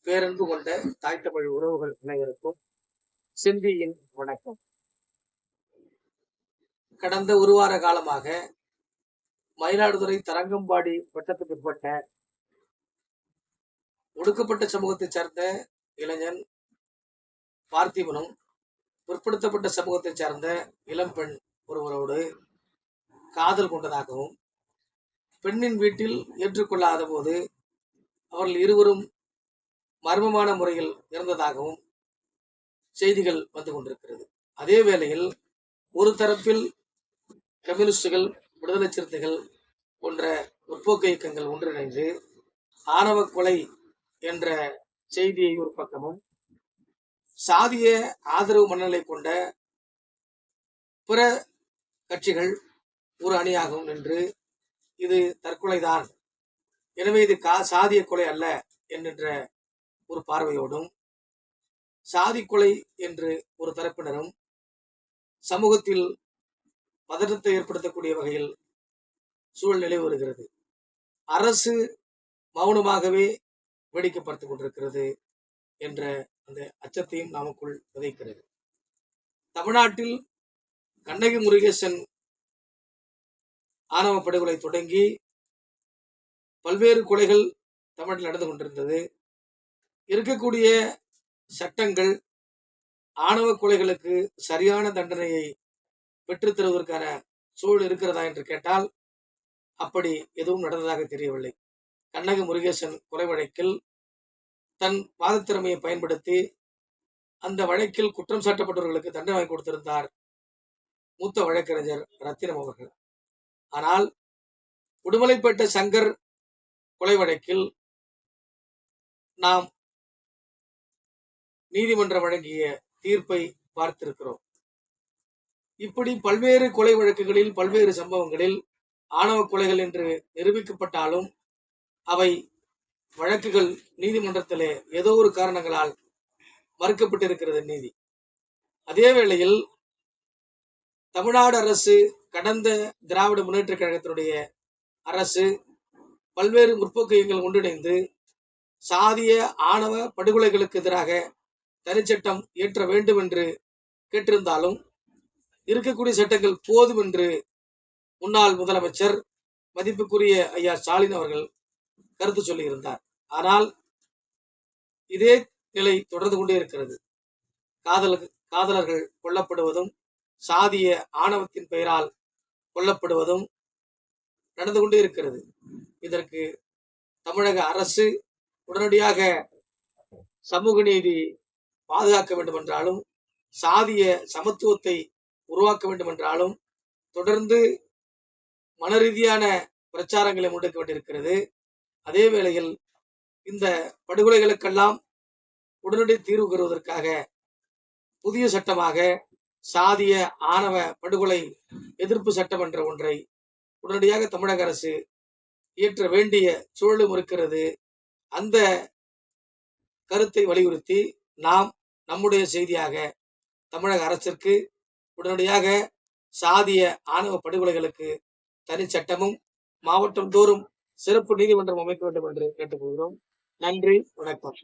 பேரன்பு கொண்ட தாய் தமிழ் உறவுகள் அனைவருக்கும் சிந்தியின் வணக்கம். கடந்த ஒரு வார காலமாக மயிலாடுதுறை தரங்கம்பாடி வட்டத்துக்கு உட்பட்ட ஒடுக்கப்பட்ட சமூகத்தைச் சார்ந்த இளைஞன் பார்த்திபனும் பிற்படுத்தப்பட்ட சமூகத்தைச் சார்ந்த இளம்பெண் ஒருவரோடு காதல் கொண்டதாகவும் பெண்ணின் வீட்டில் ஏற்றுக்கொள்ளாத போது அவர்கள் இருவரும் மர்மமான முறையில் இறந்ததாகவும் செய்திகள் வந்து கொண்டிருக்கிறது. அதே வேளையில் ஒரு தரப்பில் கம்யூனிஸ்டுகள், விடுதலை சிறுத்தைகள் போன்ற முற்போக்கு இயக்கங்கள் ஒன்றிணைந்து ஆணவ கொலை என்ற செய்தியை ஒரு பக்கமும், சாதிய ஆதரவு மனநிலை கொண்ட பிற கட்சிகள் ஒரு அணியாகவும் நின்று இது தற்கொலைதான், எனவே இது சாதிய கொலை அல்ல என்கின்ற ஒரு பார்வையோடும், சாதி கொலை என்று ஒரு தரப்பினரும் சமூகத்தில் பதற்றத்தை ஏற்படுத்தக்கூடிய வகையில் சூழல் நிலை வருகிறது. அரசு மௌனமாகவே வேடிக்கை பார்த்துக் கொண்டிருக்கிறது என்ற அந்த அச்சத்தையும் நமக்குள் விதைக்கிறது. தமிழ்நாட்டில் கண்ணகி முருகேசன் ஆணவ படுகொலை தொடங்கி பல்வேறு கொலைகள் தமிழில் நடந்து கொண்டிருந்தது. இருக்கக்கூடிய சட்டங்கள் ஆணவ கொலைகளுக்கு சரியான தண்டனையை பெற்றுத்தருவதற்கான சூழல் இருக்கிறதா என்று கேட்டால் அப்படி எதுவும் நடந்ததாக தெரியவில்லை. கண்ணகி முருகேசன் கொலை வழக்கில் தன் வாதத்திறமையை பயன்படுத்தி அந்த வழக்கில் குற்றம் சாட்டப்பட்டவர்களுக்கு தண்டனை வாங்கி கொடுத்திருந்தார் மூத்த வழக்கறிஞர் ரத்தினம் அவர்கள். ஆனால் உடுமலைப்பேட்டை சங்கர் கொலை வழக்கில் நாம் நீதிமன்றம் வழங்கிய தீர்ப்பை பார்த்திருக்கிறோம். இப்படி பல்வேறு கொலை வழக்குகளில், பல்வேறு சம்பவங்களில் ஆணவ கொலைகள் என்று நிரூபிக்கப்பட்டாலும் அவை வழக்குகள் நீதிமன்றத்திலே ஏதோ ஒரு காரணங்களால் மறுக்கப்பட்டிருக்கிறது நீதி. அதே வேளையில் தமிழ்நாடு அரசு, கடந்த திராவிட முன்னேற்ற கழகத்தினுடைய அரசு, பல்வேறு முற்போக்கு இயக்கங்கள் ஒன்றிணைந்து சாதிய ஆணவ படுகொலைகளுக்கு எதிராக தனிச்சட்டம் இயற்ற வேண்டும் என்று கேட்டிருந்தாலும் இருக்கக்கூடிய சட்டங்கள் போதும் என்று முன்னாள் முதலமைச்சர் மதிப்புக்குரிய ஐயா ஸ்டாலின் அவர்கள் கருத்து சொல்லியிருந்தார். ஆனால் இதே நிலை தொடர்ந்து கொண்டே இருக்கிறது. காதலர்கள் கொல்லப்படுவதும், சாதிய ஆணவத்தின் பெயரால் கொல்லப்படுவதும் நடந்து கொண்டே இருக்கிறது. இதற்கு தமிழக அரசு உடனடியாக சமூக நீதி பாதுகாக்க வேண்டும் என்றாலும், சாதிய சமத்துவத்தை உருவாக்க வேண்டும் என்றாலும் தொடர்ந்து மனரீதியான பிரச்சாரங்களை முன்னெடுக்க வேண்டியிருக்கிறது. அதே வேளையில் இந்த படுகொலைகளுக்கெல்லாம் உடனடி தீர்வு பெறுவதற்காக புதிய சட்டமாக சாதிய ஆணவ படுகொலை எதிர்ப்பு சட்டம் என்ற ஒன்றை உடனடியாக தமிழக அரசு இயற்ற வேண்டிய சூழலும் இருக்கிறது. அந்த கருத்தை வலியுறுத்தி நாம் நம்முடைய செய்தியாக தமிழக அரசிற்கு உடனடியாக சாதிய ஆணவ படுகொலைகளுக்கு தனி சட்டமும், மாவட்டம் தோறும் சிறப்பு நீதிமன்றம் அமைக்க வேண்டும் என்று கேட்டுக்கொள்கிறோம். நன்றி, வணக்கம்.